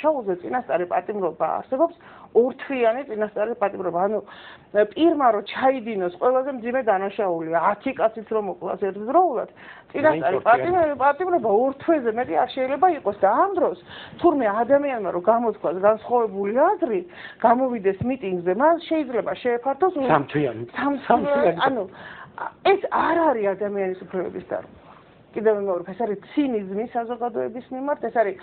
დანაშაულზე წინასწარი პატიმრობა არსებობს ორთვიანი წინასწარი პატიმრობა. ანუ პირმა რომ ჩაიდინოს ყველაზე მძიმე დანაშაული 10 კაცით რომ მოკლას ერთდროულად წინასწარი პატიმრობა ორ თვეზე მეტი არ შეიძლება იყოს და ამ დროს თურმე ადამიანმა რომ გამოთქვას განსხვავებული აზრი, გამოვიდეს მიტინგზე, მას შეიძლება შეეფართოს სამთვიანი. ანუ ეს არ არის ადამიანის უფლებების დარღვევა. კიდევ მეორე, ეს არის ცინიზმი საზოგადოების მიმართ, ეს არის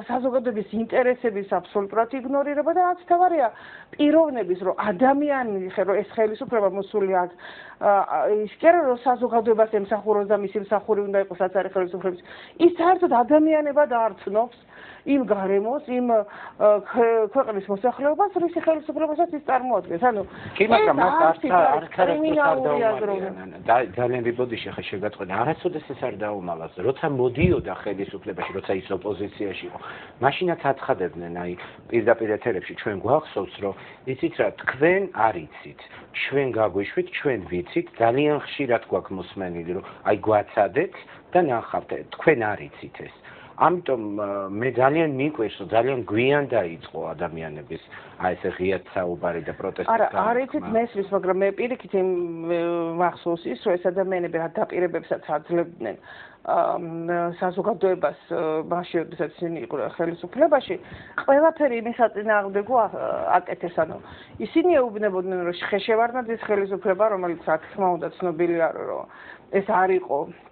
საზოგადოების ინტერესების აბსოლუტურად იგნორირება და რაც თავარია პიროვნების, რომ ადამიანი რომ ეს ხელისუფლება მოსული აქ ის კი არა რომ საზოგადოებას ემსახუროს და მისი მსახური უნდა იყოს რაც არის ხელისუფლების, ის საერთოდ ადამიანებად არ ცნობს იმ გარემოს, იმ ქვეყნის მოსახლეობას, რისი ხელისუფლებასაც ის წარმოადგენს. ანუ კი, მაგრამ მას ძალიან რიბოდიში ხა შეგატყვენა. არასოდეს ეს არ დაუმალავს. როცა მოდიოდა ხელისუფლებაში, როცა ის ოპოზიციაში იყო, მაშინაც აცხადებდნენ, აი, პირდაპირ ეთერებში ჩვენ გვახსოვს, რომ იცით რა, თქვენ არ იცით, ჩვენ გაგვიშვით, ჩვენ ვიცით, ძალიან ხშირად გვაქვს მოსმენილი, რომ აი გვაცადეთ და ნახავთ, თქვენ არ იცით ეს. ამიტომ მე ძალიან მიყვარს, რომ ძალიან გვიან დაიწყო ადამიანების აი ესე ღიად საუბარი და პროტესტი. არ იცით მესმის, მაგრამ მე პირიქით მახსოვს ის, რომ ეს ადამიანები რა დაპირებებსაც აძლევდნენ საზოგადოებას მაშინ, როდესაც ისინი იყვნენ ხელისუფლებაში, ყველაფერი იმის საწინააღმდეგო აკეთეს. ანუ ისინი ეუბნებოდნენ, რომ ხეშევარდნაძის ხელისუფლება, რომელიც რა თქმა უნდა ცნობილი არის, რომ ეს არ იყო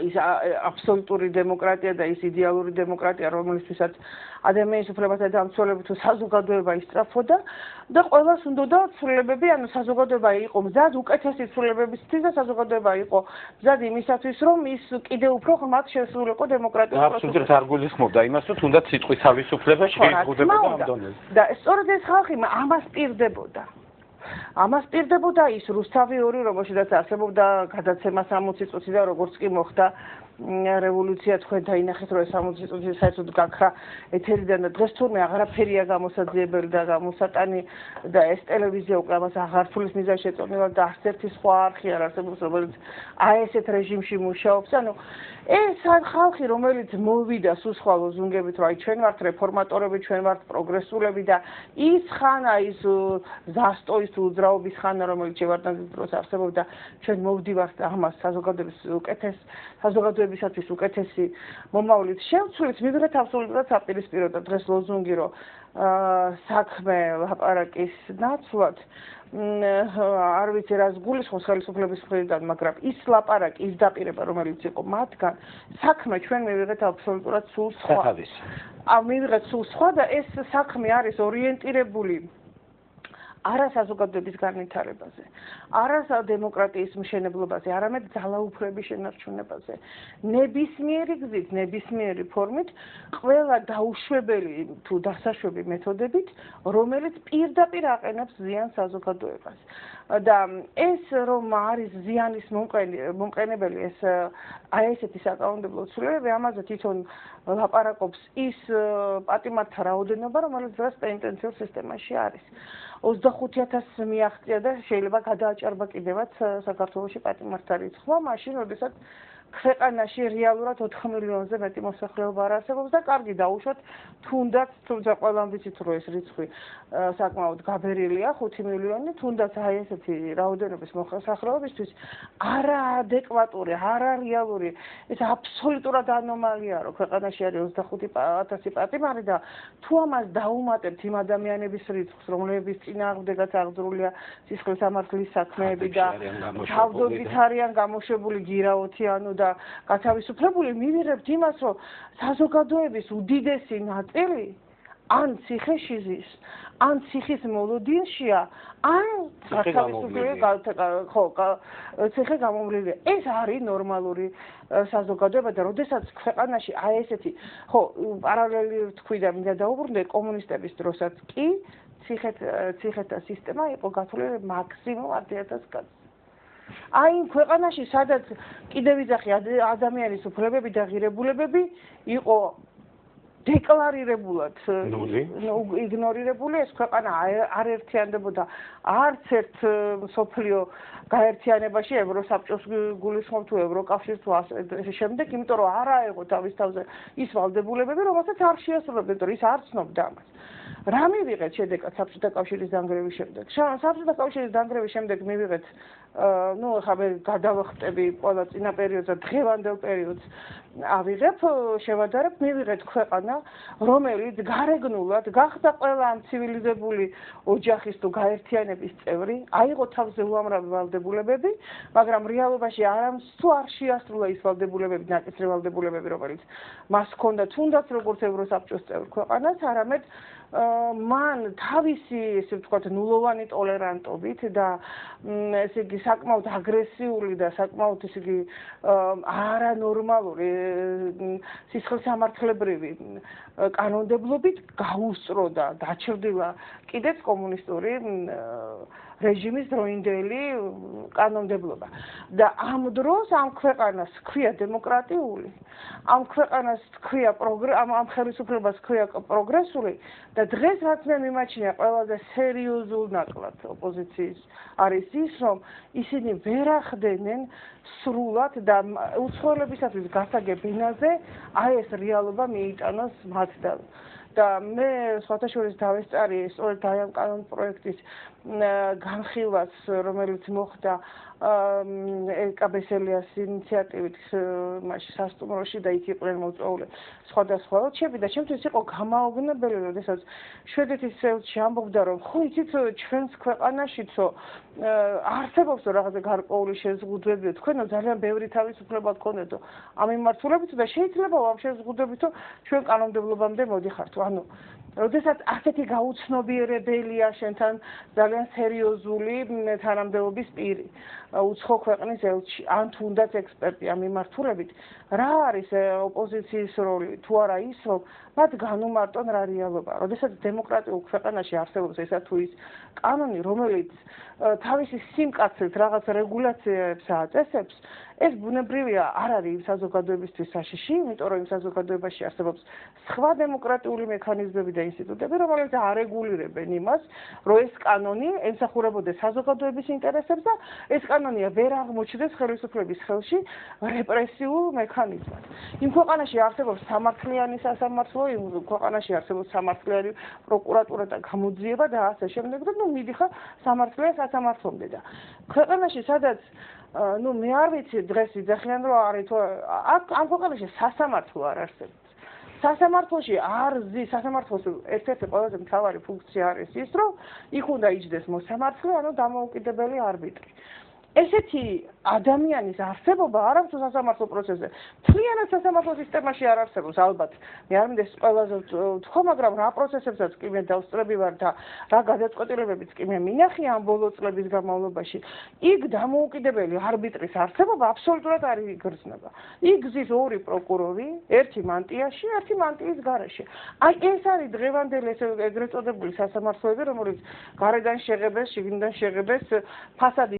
ის აბსოლუტური დემოკრატია და ის იდეალური დემოკრატია, რომელთვისაც ადამიანის უფლებათა დამცველები თუ საზოგადოება ისწრაფოდა და ყველას უნდოდა ცვლილებები, ანუ საზოგადოება იყო მზად უკეთესი ცვლილებებისთვის და საზოგადოება იყო მზად იმისათვის, რომ ის კიდევ უფრო ღრმად შესულიყო დემოკრატიის პროცესში. აბსოლუტურად არ გულისხმობდა იმას, რომ თუნდაც სიტყვის თავისუფლება შეიზღუდებოდა ამ დონეზე. და სწორედ ეს ხალხი ამას პირდებოდა. ამას პირდებოდა ის რუსთავი 2, რომელშიც არსებობდა გადაცემა 60 წუთი და როგორც კი მოხდა რევოლუცია, თქვენ დაინახეთ, რომ 60 წუთი საერთოდ გაქრა ეთერიდან და დღეს თურმე აღარაფერია გამოსაძიებელი და გამოსატანი და ეს ტელევიზია უკვე ამას აღარ თulis მიზანს შეწონებად და არც ერთი სხვა არხი არ არსებობს, რომელიც აი ესეთ რეჟიმში მუშაობს. ანუ ეს ხალხი, რომელიც მოვიდა სულ სხვა ლოზუნგებით, რომ აი ჩვენ ვართ რეფორმატორები, ჩვენ ვართ პროგრესულები და ის ხანა ის ზასტოის თუ უძრაობის ხანა, რომელიც შევარდნაძის დროს არსებობდა, ჩვენ მოვდივართ ამას საზოგადოებისათვის უკეთესი მომავლით შევცვლით, მივიღეთ აბსოლუტურად საპირისპირო და დღეს ლოზუნგი, რომ საქმე ლაპარაკის ნაცვლად არ ვიცი რას გულისხმობს ხელისუფლების მხრიდან, მაგრამ ის ლაპარაკი, ის დაპირება, რომელიც იყო მათგან, საქმე ჩვენ მივიღეთ აბსოლუტურად სულ სხვა. მივიღეთ სულ სხვა და ეს საქმე არის ორიენტირებული არა საზოგადოების განვითარებაზე, არა დემოკრატიის მშენებლობაზე, არამედ ძალაუფლების შენარჩუნებაზე. ნებისმიერი გზით, ნებისმიერი ფორმით, ყველა დაუშვებელი თუ დასაშვები მეთოდებით, რომელიც პირდაპირ აყენებს ზიანს საზოგადოებას. და ეს რომ არის ზიანის მომყენებელი, ეს აი ესეთი საკანონმდებლო ცვლილებები, ამაზე თვითონ ლაპარაკობს ის პატიმართა რაოდენობა, რომელიც დღეს პენიტენციურ სისტემაში არის. 25,000 მიაღწია და შეიძლება გადააჭარბა კიდევაც საქართველოში პატიმართა რიცხვმა, მაშინ, როდესაც ქვეყანაში რეალურად 4 მილიონზე მეტი მოსახლეობა არ არსებობს და კარგი დაუშვათ, თუნდაც, თუმცა ყველამ ვიცით, რომ ეს რიცხვი საკმაოდ გაბერილია, 5 მილიონი, თუნდაც აი ესეთი რაოდენობის მოსახლეობისთვის არაადეკვატური, არარეალური, ეს აბსოლუტურად ანომალია, რომ ქვეყანაში არის 25,000 პატიმარი და თუ ამას დაუმატებთ იმ ადამიანების რიცხვს, რომლებიც წინააღმდეგაც აღძრულია სისხლის სამართლის საქმეები და თავდადით არიან გამოშვებული გირაოთიანო და გათავისუფლებული, მივიღებთ იმას, რომ საზოგადოების უდიდესი ნაწილი ან ციხეში ზის, ან ციხის მოლოდინშია, ან ციხე გამომვლილია. ეს არის ნორმალური საზოგადოება და როდესაც ქვეყანაში აი ესეთი, პარალელი თქვი და მინდა დაუბრუნდე კომუნისტების დროსაც კი ციხეთა სისტემა იყო გათვლილი მაქსიმუმ 10,000 კაცს. აი იმ ქვეყანაში, სადაც კიდევ ვიძახი ადამიანის უფლებები და ღირებულებები იყო დეკლარირებულად იგნორირებული ეს ქვეყანა არ ერთიანდებოდა არც ერთ სოფლიო გაერთიანებაში ევროსაბჭოს გულისხმობ თუ ევროკავშირს თუ ასე შემდეგ, იმიტომ რომ არ აეღო თავის თავზე ის ვალდებულებები, რომელსაც არ შეასრულებდა, იმიტომ რომ ის არ ცნობდა ამას. რა მივიღეთ შედეგად საბჭოთა კავშირის დანგრევის შემდეგ? საბჭოთა კავშირის დანგრევის შემდეგ მივიღეთ ახლა მე გადავხტები ყველა წინა პერიოდს და დღევანდელ პერიოდს ავიღებ, შევადარებ, მივიღეთ ქვეყანა, რომელიც გარეგნულად გახდა ყველა ამ ცივილიზებული ოჯახის თუ გაერთიანების წევრი, აიღო თავზე უამრავი ვალდებულებები, მაგრამ რეალობაში თუ არ შეასრულა ის ვალდებულებები, ნაკისრი ვალდებულებები, რომელიც მას ჰქონდა თუნდაც როგორც ევროსაბჭოს წევრ ქვეყანას, არამედ მან თავისი, ესე ვთქვათ, ნულოვანი ტოლერანტობით და ესე იგი საკმაოდ აგრესიული და საკმაოდ ესე იგი არანორმალური სისხლისამართლებრივი კანონმდებლობით გაუსწრო და დაჩრდილა კიდეც კომუნისტური რეჟიმის დროინდელი კანონმდებლობა. და ამ დროს ამ ქვეყანას ჰქვია დემოკრატიული, ამ ქვეყანას ჰქვია ამ ხელისუფლებას ჰქვია პროგრესული და დღეს რაც მე მიმაჩნია ყველაზე სერიოზულ ნაკლად ოპოზიციის არის ის, რომ ისინი ვერ ახდენენ სრულად და უცხოელებისათვის გასაგებ ენაზე აი ეს რეალობა მიიტანოს მათთან. და მე სხვათა შორის დავესწარი სწორედ აი ამ კანონ პროექტის განხილვას, რომელიც მოხდა ეკაბესელიას ინიციატივით მაშინ სასტუმროში და იქ იყვნენ მოწვეული სხვადასხვა ელჩები და ჩემთვის იყო გამაოგნებელი, როდესაც შვედეთის ელჩი ამბობდა, რომ ხო იცით ჩვენს ქვეყანაშიცო არსებობს რაღაცა გარკვეული შეზღუდვები, თქვენო ძალიან ბევრი თავისუფლება გქონდეთო ამ მიმართულებით და შეიძლება ამ შეზღუდვებითო ჩვენ კანონმდებლობამდე მოდიხართ. ანუ როდესაც ასეთი გაუცნობიერებელია შენთან ძალიან სერიოზული თანამდებობის პირი, უცხო ქვეყნის ელჩი, ან თუნდაც ექსპერტი ამ მიმართულებით, რა არის ოპოზიციის როლი, თუ არა ის, რომ მათ განუმარტონ რა რეალობა. როდესაც დემოკრატიულ ქვეყანაში არსებობს ესა თუ ის კანონი, რომელიც თავისი სიმკაცრით რაღაც რეგულაციებს აწესებს, ეს ბუნებრივია არ არის იმ საზოგადოებისთვის საშიში, იმიტომ რომ იმ საზოგადოებაში არსებობს სხვა დემოკრატიული მექანიზმები და ინსტიტუტები, რომელიც არეგულირებენ იმას, რომ ეს კანონი ემსახურებოდეს საზოგადოების ინტერესებს და ეს კანონია ვერ აღმოჩნდეს ხელისუფლების ხელში რეპრესიულ მექანიზმად. იმ ქვეყანაში არსებობს სამართლიანი სასამართლო, იმ ქვეყანაში არსებობს სამართლიანი პროკურატურა და გამოძიება და ასე შემდეგ და მიდიხარ სამართლიან სასამართლომდე და ქვეყანაში სადაც მე არ ვიცი დღეს იძახიან რომ არის თუ ამ ქვეყანაში სასამართლო არ არსებობს. სასამართლოში სასამართლოს ერთ-ერთი ყველაზე მთავარი ფუნქცია არის ის, რომ იქ უნდა იჯდეს მოსამართლე, ანუ დამოუკიდებელი არბიტრი. ესეთი ადამიანის არსებობა არ აქვს სასამართლო პროცესზე. მთლიანად სასამართლო სისტემაში არ არსებობს, ალბათ. მე არ მინდა ყველაზე ვთქვა, მაგრამ რა პროცესებსაც კი მე დავსწრები ვარ და რა გადაწყვეტილებებიც კი მე მინახი ამ ბოლო წლების განმავლობაში. იქ დამოუკიდებელი არბიტრის არსებობა აბსოლუტურად არ იგრძნობა. იქ გზის ორი პროკურორი, ერთი მანტიაში, ერთი მანტიის გარეშე. აი ეს არის დღევანდელი ეგრეთ წოდებული სასამართლოები, რომელიც გარედან შეღებეს, შიგნიდან შეღებეს ფასადი